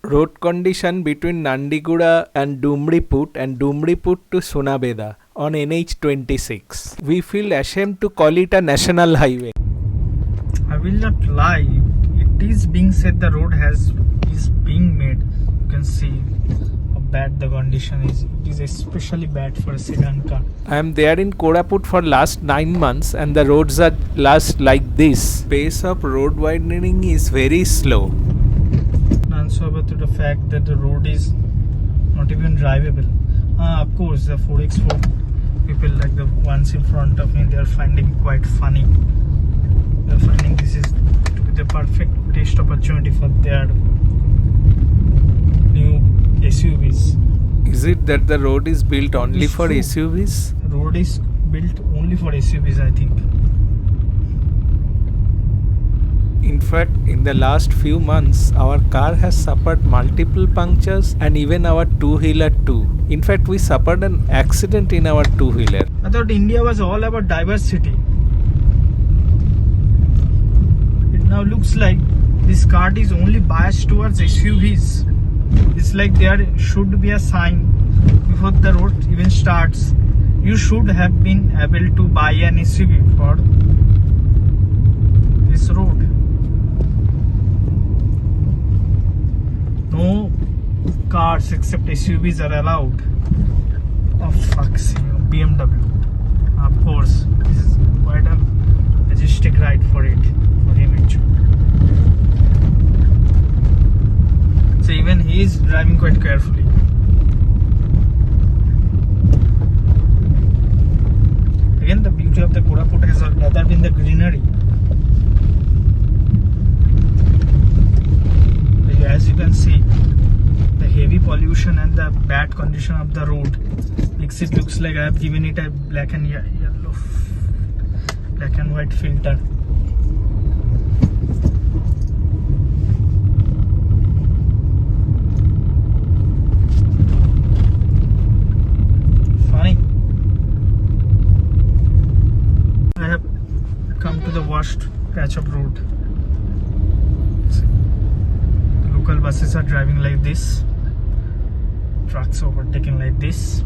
Road condition between Landiguda and Koraput to Sunabeda on NH-26. We feel ashamed to call it a national highway. I will not lie. It is being said the road is being made. You can see how bad the condition is. It is especially bad for a sedan car. I am there in Koraput for last 9 months and the roads are like this. Pace of road widening is very slow. Answerable to the fact that the road is not even drivable. Of course, the 4x4 people like the ones in front of me, they are finding quite funny. They are finding this is to be the perfect test opportunity for their new SUVs. Is it that the road is built only for SUVs? The road is built only for SUVs, I think. In fact, in the last few months, our car has suffered multiple punctures and even our two-wheeler too. In fact, we suffered an accident in our two-wheeler. I thought India was all about diversity. It now looks like this cart is only biased towards SUVs. It's like there should be a sign before the road even starts. You should have been able to buy an SUV for this road. No cars except SUVs are allowed. Oh fuck's sake, BMW. Of course, this is quite a majestic ride for him actually. So even he is driving quite carefully. Again, the beauty of the Koraput has rather been the greenery. As you can see, the heavy pollution and the bad condition of the road makes it looks like I have given it a black and white filter. Funny. I have come to the worst patch of road. Local buses are driving like this, trucks overtaking like this.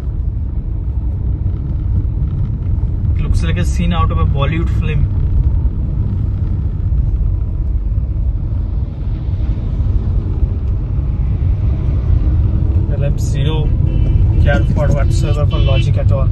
It looks like a scene out of a Bollywood film. Well, I have zero care for whatsoever for logic at all.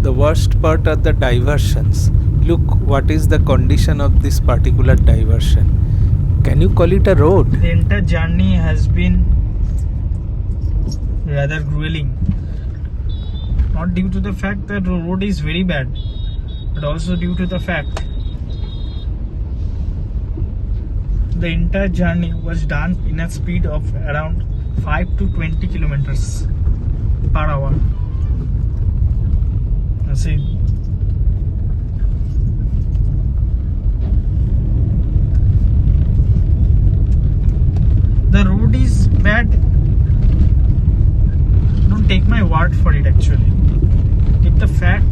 The worst part are the diversions. Look what is the condition of this particular diversion. Can you call it a road? The entire journey has been rather grueling. Not due to the fact that the road is very bad, but also due to the fact the entire journey was done in a speed of around 5 to 20 kilometers per hour. See, the road is bad. Don't take my word for it actually. Take the fact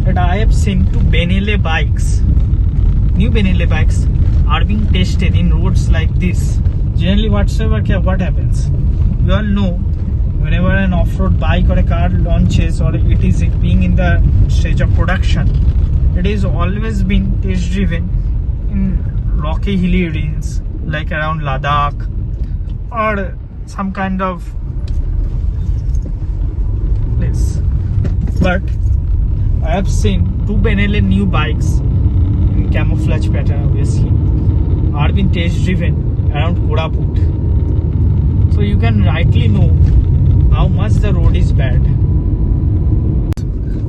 that I have seen two Benelli bikes, new Benelli bikes are being tested in roads like this. Generally what happens? You all know, whenever an off-road bike or a car launches or it is being in the stage of production, it is always been test driven in rocky hilly regions like around Ladakh or some kind of place. But I have seen two Benelli new bikes in camouflage pattern obviously are being test driven around Koraput. So you can rightly know how much the road is bad.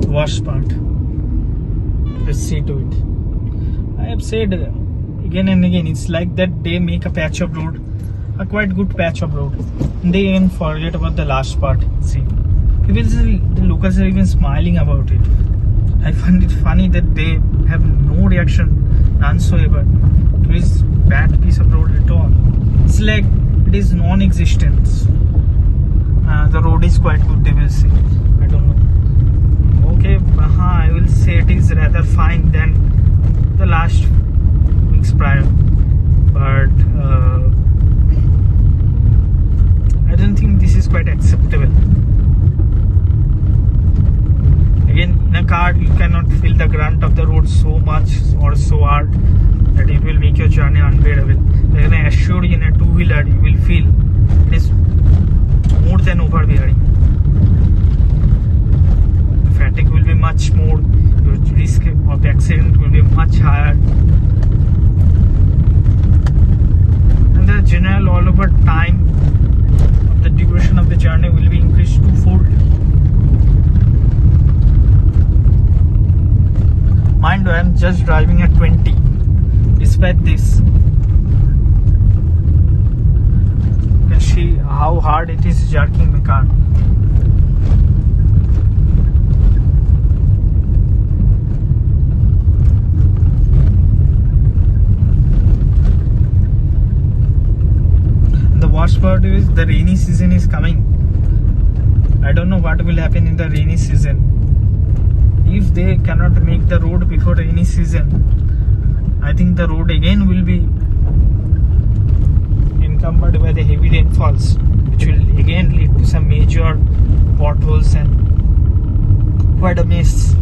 Worst part. Let's see to it. I have said again and again, it's like that they make a patch of road, a quite good patch of road. They even forget about the last part. See, even the locals are even smiling about it. I find it funny that they have no reaction, none so ever, to this bad piece of road at all. It's like it is non-existent. The road is quite good, they will say. I don't know. Okay, I will say it is rather fine than the last weeks prior. But I don't think this is quite acceptable. Again, in a car you cannot feel the grunt of the road so much or so hard that it will make your journey unbearable. Then I assure you, in a two-wheeler you will feel it is more than overbearing. The fatigue will be much more, your risk of accident will be much higher, and the general all over time of the duration of the journey will be increased twofold. Mind you, I am just driving at 20. Despite this, you can see how hard it is jerking my car. The worst part is the rainy season is coming. I don't know what will happen in the rainy season. If they cannot make the road before rainy season, I think the road again will be encumbered by the heavy rainfalls, which will again lead to some major potholes and quite a mess.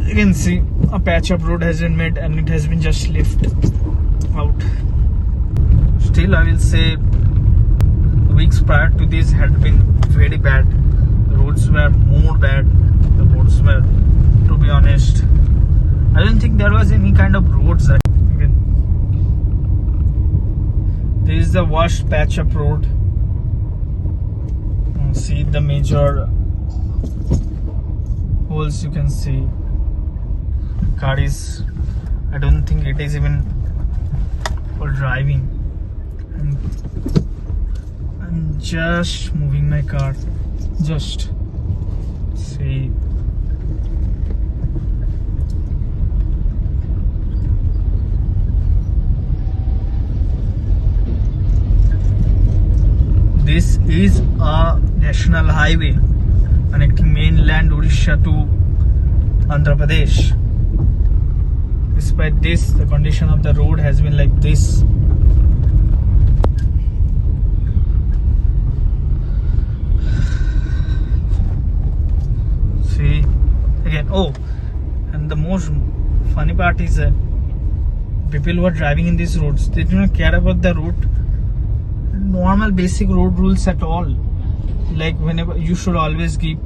You can see a patch of road has been made and it has been just left out. Still, I will say the weeks prior to this had been very bad. The roads were more bad. The roads were, to be honest, I don't think there was any kind of roads. Again, this is the worst patch of road. See the major holes you can see. Car is, I don't think it is even for driving. And I'm just moving my car. Just see. This is a national highway connecting mainland Odisha to Andhra Pradesh. Despite this, the condition of the road has been like this. See, again, oh, and the most funny part is that people who are driving in these roads, they do not care about the road, normal basic road rules at all. Like whenever you should always give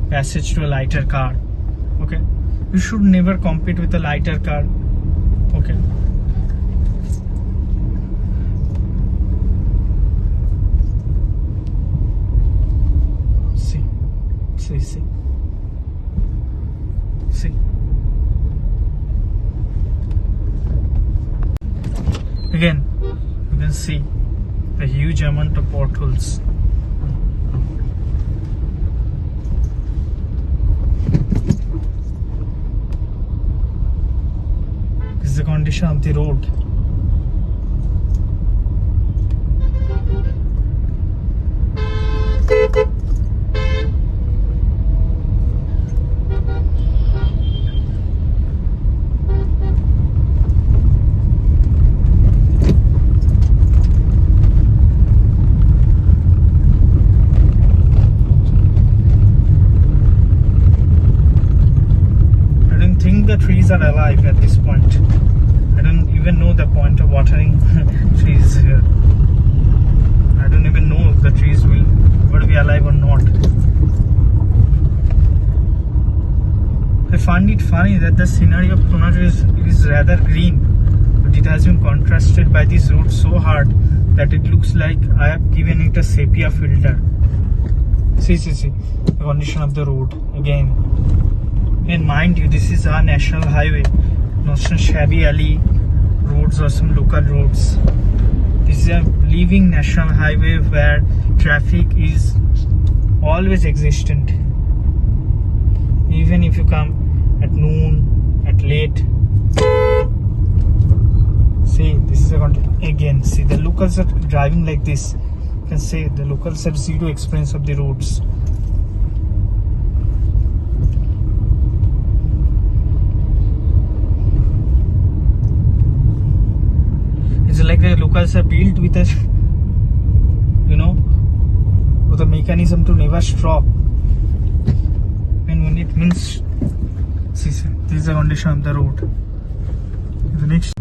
passage to a lighter car. Okay, you should never compete with a lighter car. Okay. See. Again, you can see a huge amount of potholes. This is the condition of the road. The trees are alive at this point. I don't even know the point of watering trees here. I don't even know if the trees will be alive or not. I find it funny that the scenery of Tonatu is rather green, but it has been contrasted by this road so hard that it looks like I have given it a sepia filter. See, the condition of the road again. And mind you, this is our national highway, not some shabby alley roads or some local roads. This is a living national highway where traffic is always existent. Even if you come at noon, at late. See, this is again. See, the locals are driving like this. You can say the locals have zero experience of the roads. It's like the locals are built with a, with a mechanism to never stop. And when it means, see, this is the condition of the road. The next.